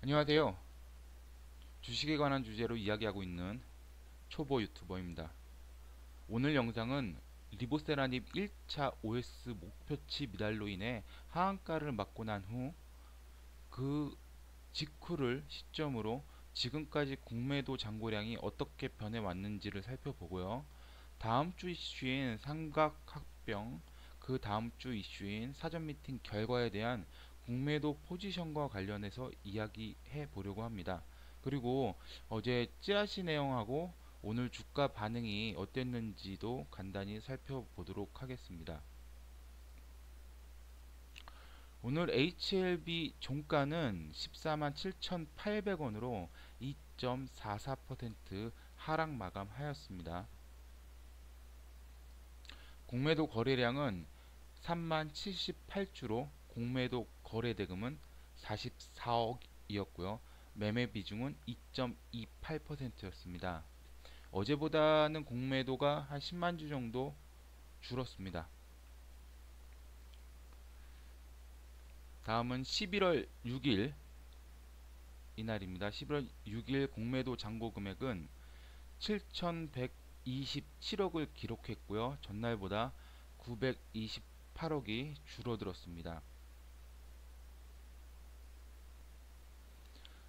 안녕하세요. 주식에 관한 주제로 이야기하고 있는 초보 유튜버입니다. 오늘 영상은 리보세라님 1차 OS 목표치 미달로 인해 하한가를 맞고 난 후 그 직후를 시점으로 지금까지 공매도 잔고량이 어떻게 변해왔는지를 살펴보고요. 다음 주 이슈인 삼각합병, 그 다음 주 이슈인 사전 미팅 결과에 대한 공매도 포지션과 관련해서 이야기해 보려고 합니다. 그리고 어제 찌라시 내용하고 오늘 주가 반응이 어땠는지도 간단히 살펴보도록 하겠습니다. 오늘 HLB 종가는 14만 7,800원으로 2.44% 하락 마감하였습니다. 공매도 거래량은 3만 78주로 공매도 거래 대금은 44억이었고요. 매매 비중은 2.28%였습니다. 어제보다는 공매도가 한 10만 주 정도 줄었습니다. 다음은 11월 6일 이날입니다. 11월 6일 공매도 잔고 금액은 7,127억을 기록했고요. 전날보다 928억이 줄어들었습니다.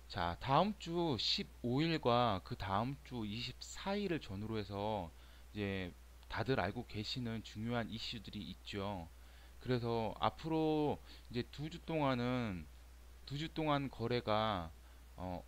자, 다음 주 15일과 그 다음 주 24일을 전후로 해서 이제 다들 알고 계시는 중요한 이슈들이 있죠. 그래서 앞으로 이제 두 주 동안 거래가 어,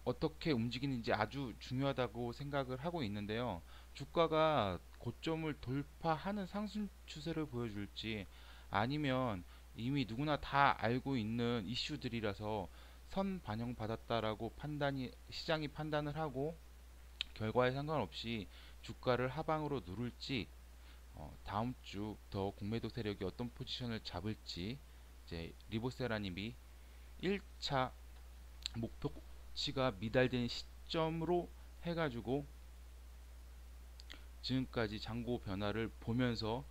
어떻게 움직이는지 아주 중요하다고 생각을 하고 있는데요. 주가가 고점을 돌파하는 상승 추세를 보여줄지 아니면 이미 누구나 다 알고 있는 이슈들이라서 선 반영 받았다라고 시장이 판단을 하고 결과에 상관없이 주가를 하방으로 누를지 다음 주 더 공매도 세력이 어떤 포지션을 잡을지 이제 리보세라님이 1차 목표치가 미달된 시점으로 해가지고 지금까지 잔고 변화를 보면서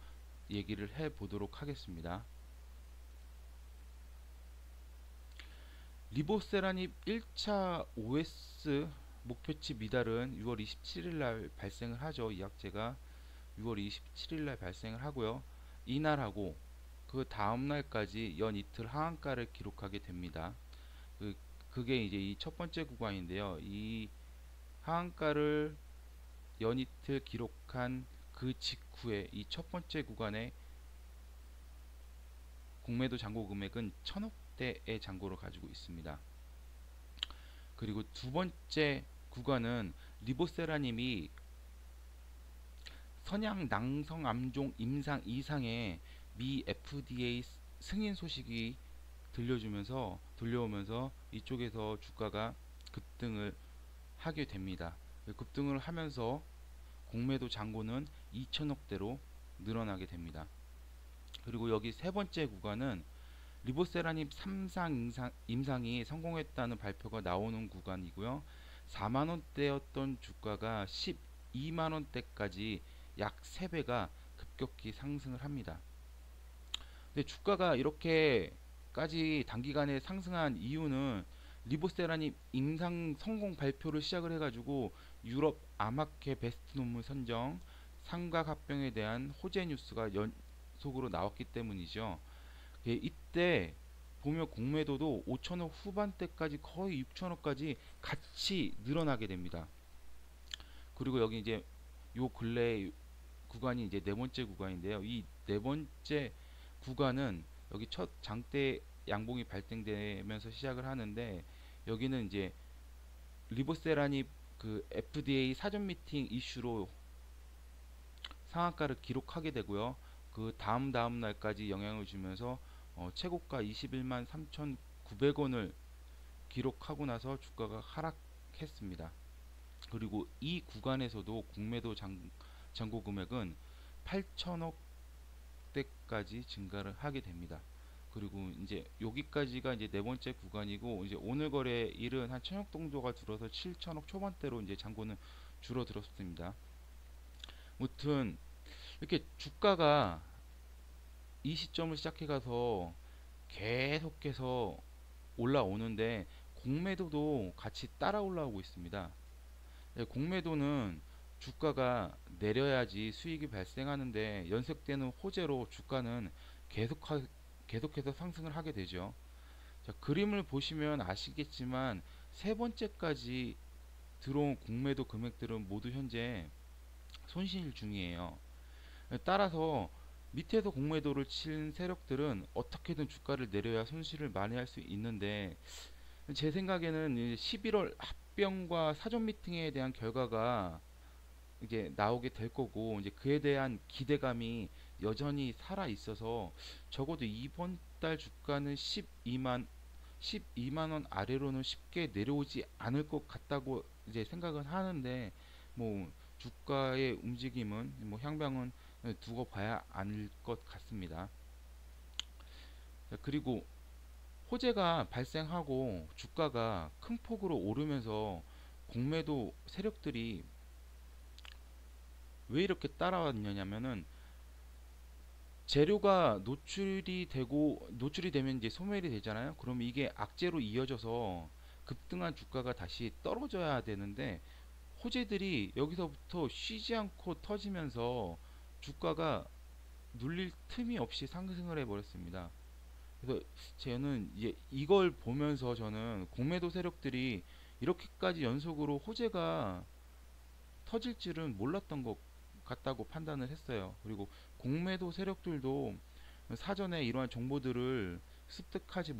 얘기를 해 보도록 하겠습니다. 리보세라님 1차 OS 목표치 미달은 6월 27일 날 발생을 하죠. 이 약제가 6월 27일 날 발생을 하고요. 이날하고 그 다음 날까지 연 이틀 하한가를 기록하게 됩니다. 그, 그게 이제 이 첫 번째 구간인데요. 이 하한가를 연이틀 기록한 그 직후에 이 첫 번째 구간의 공매도 잔고 금액은 1000억대의 잔고를 가지고 있습니다. 그리고 두 번째 구간은 리보세라님이 선양 낭성 암종 임상 이상의 미 FDA 승인 소식이 들려오면서 이쪽에서 주가가 급등을 하게 됩니다. 급등을 하면서 공매도 잔고는 2천억대로 늘어나게 됩니다. 그리고 여기 세 번째 구간은 리보세라님 3상 임상이 성공했다는 발표가 나오는 구간이고요. 4만원대였던 주가가 12만원대까지 약 3배가 급격히 상승을 합니다. 근데 주가가 이렇게까지 단기간에 상승한 이유는 리보세라님 임상 성공 발표를 시작을 해가지고 유럽 암학회 베스트 논문 선정, 삼각합병에 대한 호재 뉴스가 연속으로 나왔기 때문이죠. 예, 이때 보면 공매도도 5천억 후반대까지 거의 6천억까지 같이 늘어나게 됩니다. 그리고 여기 이제 요 근래 구간이 이제 네 번째 구간인데요. 이 네 번째 구간은 여기 첫 장대 양봉이 발생되면서 시작을 하는데 여기는 이제 리보세라니 그 FDA 사전 미팅 이슈로 상한가를 기록하게 되고요. 그 다음 날까지 영향을 주면서 최고가 21만 3,900원을 기록하고 나서 주가가 하락했습니다. 그리고 이 구간에서도 공매도 잔고 금액은 8천억대까지 증가를 하게 됩니다. 그리고 이제 여기까지가 이제 네 번째 구간이고 이제 오늘 거래일은 한 천억 정도가 줄어서 7천억 초반대로 이제 잔고는 줄어들었습니다. 무튼 이렇게 주가가 이 시점을 시작해 가서 계속해서 올라오는데 공매도도 같이 따라 올라오고 있습니다. 공매도는 주가가 내려야지 수익이 발생하는데 연속되는 호재로 주가는 계속 계속해서 상승을 하게 되죠. 자, 그림을 보시면 아시겠지만 세 번째까지 들어온 공매도 금액들은 모두 현재 손실 중이에요. 따라서 밑에서 공매도를 친 세력들은 어떻게든 주가를 내려야 손실을 만회할 수 있는데 제 생각에는 11월 합병과 사전 미팅에 대한 결과가 이게 나오게 될 거고 이제 그에 대한 기대감이 여전히 살아 있어서 적어도 이번 달 주가는 12만 원 아래로는 쉽게 내려오지 않을 것 같다고 이제 생각은 하는데 뭐 주가의 움직임은 뭐 향방은 두고 봐야 할 것 같습니다. 자, 그리고 호재가 발생하고 주가가 큰 폭으로 오르면서 공매도 세력들이 왜 이렇게 따라왔냐면은 재료가 노출이 되면 이제 소멸이 되잖아요. 그럼 이게 악재로 이어져서 급등한 주가가 다시 떨어져야 되는데 호재들이 여기서부터 쉬지 않고 터지면서 주가가 눌릴 틈이 없이 상승을 해버렸습니다. 그래서 저는 이제 이걸 보면서 저는 공매도 세력들이 이렇게까지 연속으로 호재가 터질 줄은 몰랐던 것 같다고 판단을 했어요. 그리고 공매도 세력들도 사전에 이러한 정보들을 습득하지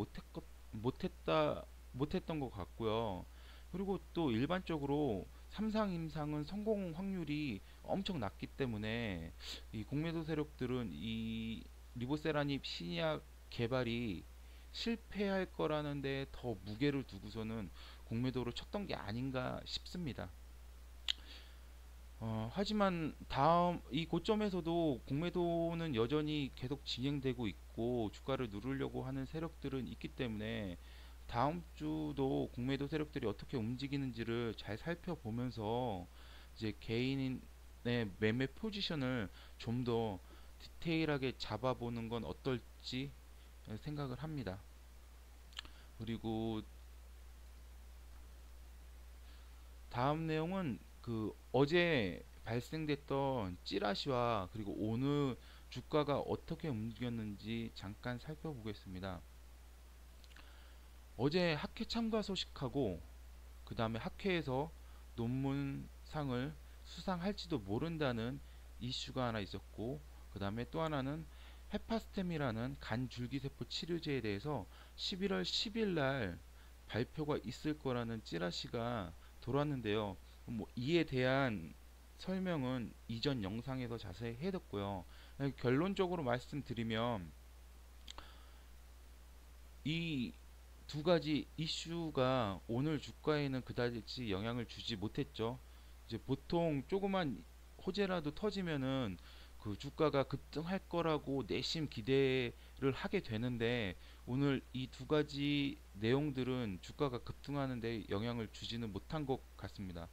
못했던 것 같고요. 그리고 또 일반적으로 삼상 임상은 성공 확률이 엄청 낮기 때문에 이 공매도 세력들은 이 리보세라닙 신약 개발이 실패할 거라는데 더 무게를 두고서는 공매도를 쳤던 게 아닌가 싶습니다. 하지만 다음 이 고점에서도 공매도는 여전히 계속 진행되고 있고 주가를 누르려고 하는 세력들은 있기 때문에 다음 주도 공매도 세력들이 어떻게 움직이는지를 잘 살펴보면서 이제 개인의 매매 포지션을 좀 더 디테일하게 잡아보는 건 어떨지 생각을 합니다. 그리고 다음 내용은 그 어제 발생됐던 찌라시와 그리고 오늘 주가가 어떻게 움직였는지 잠깐 살펴보겠습니다. 어제 학회 참가 소식하고 그 다음에 학회에서 논문상을 수상할지도 모른다는 이슈가 하나 있었고 그 다음에 또 하나는 헤파스템이라는 간줄기세포 치료제에 대해서 11월 10일 날 발표가 있을 거라는 찌라시가 돌았는데요. 뭐 이에 대한 설명은 이전 영상에서 자세히 해뒀고요. 결론적으로 말씀드리면 이 두 가지 이슈가 오늘 주가에는 그다지 영향을 주지 못했죠. 이제 보통 조그만 호재라도 터지면은 그 주가가 급등할 거라고 내심 기대를 하게 되는데 오늘 이 두 가지 내용들은 주가가 급등하는데 영향을 주지는 못한 것 같습니다.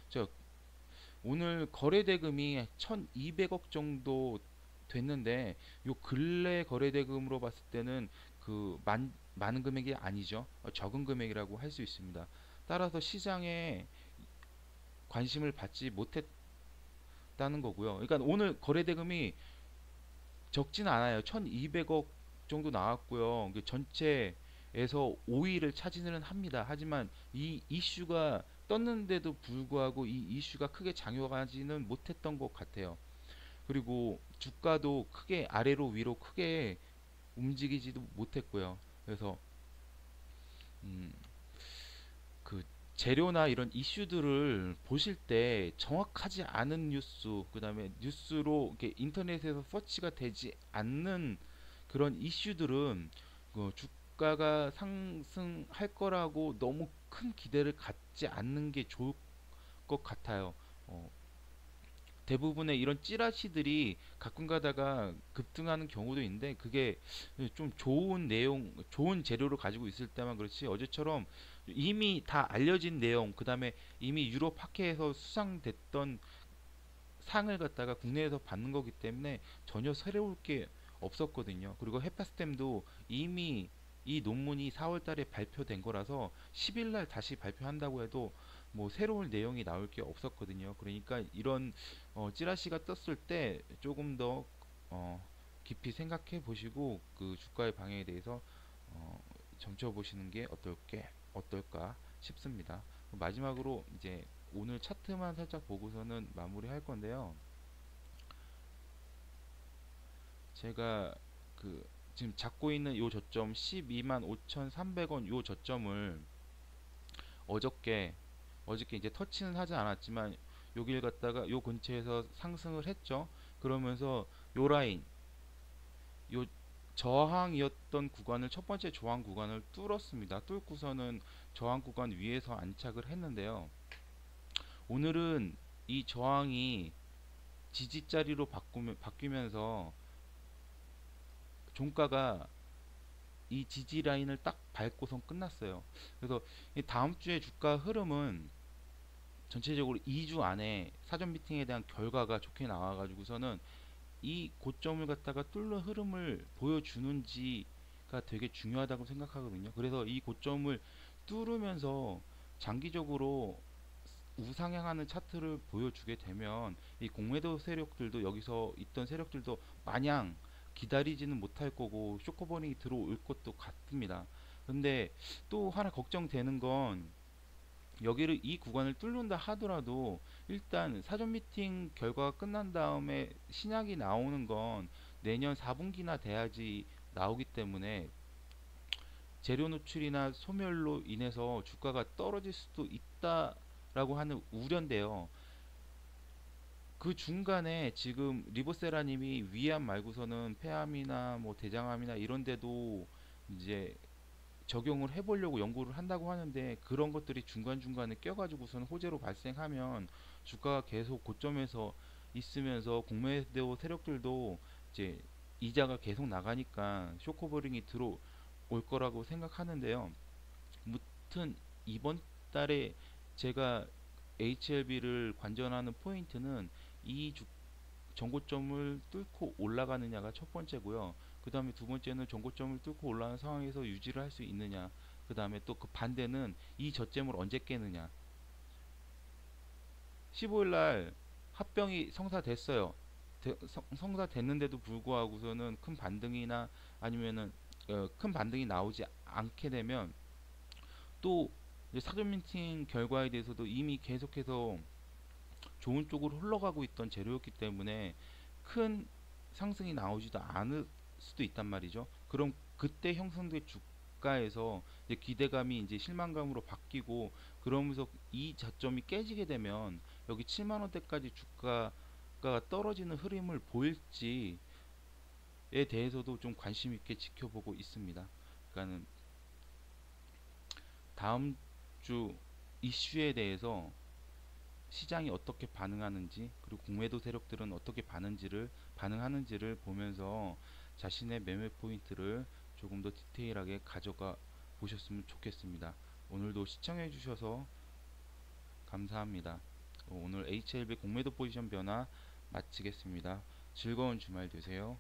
자, 오늘 거래 대금이 1200억 정도 됐는데 요 근래 거래 대금으로 봤을 때는 많은 금액이 아니죠. 적은 금액이라고 할 수 있습니다. 따라서 시장에 관심을 받지 못했다는 거고요. 그러니까 오늘 거래 대금이 적진 않아요. 1200억 정도 나왔고요. 전체에서 5위를 차지는 합니다. 하지만 이 이슈가 떴는데도 불구하고 이 이슈가 크게 작용하지는 못했던 것 같아요. 그리고 주가도 크게 아래로 위로 크게 움직이지도 못했고요. 그래서 음, 그 재료나 이런 이슈들을 보실 때 정확하지 않은 뉴스, 그다음에 뉴스로 이렇게 인터넷에서 서치가 되지 않는 그런 이슈들은 그 주가가 상승할 거라고 너무 큰 기대를 갖지 않는 게 좋을 것 같아요. 어, 대부분의 이런 찌라시들이 가끔 가다가 급등하는 경우도 있는데 그게 좀 좋은 내용, 좋은 재료를 가지고 있을 때만 그렇지 어제처럼 이미 다 알려진 내용, 그 다음에 이미 유럽 학회에서 수상됐던 상을 갖다가 국내에서 받는 거기 때문에 전혀 새로울 게 없었거든요. 그리고 헤파스템도 이미 이 논문이 4월 달에 발표된 거라서 10일 날 다시 발표한다고 해도 뭐 새로운 내용이 나올 게 없었거든요. 그러니까 이런 찌라시가 떴을 때 조금 더 깊이 생각해 보시고 그 주가의 방향에 대해서 어, 점쳐 보시는 게 어떨까 싶습니다. 마지막으로 이제 오늘 차트만 살짝 보고서는 마무리할 건데요. 제가 그 지금 잡고 있는 요 저점 12만 5,300원 요 저점을 어저께 이제 터치는 하지 않았지만 여길 갖다가 요 근처에서 상승을 했죠. 그러면서 요 라인 요 저항이었던 구간을 첫 번째 저항 구간을 뚫었습니다. 뚫고서는 저항 구간 위에서 안착을 했는데요. 오늘은 이 저항이 지지자리로 바뀌면서 종가가 이 지지 라인을 딱 밟고선 끝났어요. 그래서 이 다음 주에 주가 흐름은 전체적으로 2주 안에 사전 미팅에 대한 결과가 좋게 나와가지고서는 이 고점을 갖다가 뚫는 흐름을 보여주는지가 되게 중요하다고 생각하거든요. 그래서 이 고점을 뚫으면서 장기적으로 우상향하는 차트를 보여주게 되면 이 공매도 세력들도 여기서 있던 세력들도 마냥 기다리지는 못할 거고 쇼커버닝이 들어올 것도 같습니다. 근데 또 하나 걱정되는 건 여기를 이 구간을 뚫는다 하더라도 일단 사전 미팅 결과가 끝난 다음에 신약이 나오는 건 내년 4분기나 돼야지 나오기 때문에 재료 노출이나 소멸로 인해서 주가가 떨어질 수도 있다라고 하는 우려인데요. 그 중간에 지금 리보세라님이 위암 말고서는 폐암이나 뭐 대장암이나 이런 데도 이제 적용을 해보려고 연구를 한다고 하는데 그런 것들이 중간중간에 껴가지고선 호재로 발생하면 주가가 계속 고점에서 있으면서 공매도 세력들도 이제 이자가 계속 나가니까 쇼커버링이 들어올 거라고 생각하는데요. 무튼 이번 달에 제가 HLB를 관전하는 포인트는 이 전고점을 뚫고 올라가느냐가 첫 번째고요. 그 다음에 두 번째는 전고점을 뚫고 올라가는 상황에서 유지를 할 수 있느냐. 그 다음에 또 그 반대는 이 저점을 언제 깨느냐. 15일 날 합병이 성사됐어요. 성사됐는데도 불구하고서는 큰 반등이나 아니면은 큰 반등이 나오지 않게 되면 또 사전 미팅 결과에 대해서도 이미 계속해서 좋은 쪽으로 흘러가고 있던 재료였기 때문에 큰 상승이 나오지도 않을 수도 있단 말이죠. 그럼 그때 형성된 주가에서 이제 기대감이 이제 실망감으로 바뀌고 그러면서 이 저점이 깨지게 되면 여기 7만 원대까지 주가가 떨어지는 흐름을 보일지에 대해서도 좀 관심 있게 지켜보고 있습니다. 그러니까는 다음 주 이슈에 대해서 시장이 어떻게 반응하는지 그리고 공매도 세력들은 어떻게 반응하는지를 보면서 자신의 매매 포인트를 조금 더 디테일하게 가져가 보셨으면 좋겠습니다. 오늘도 시청해 주셔서 감사합니다. 오늘 HLB 공매도 포지션 변화 마치겠습니다. 즐거운 주말 되세요.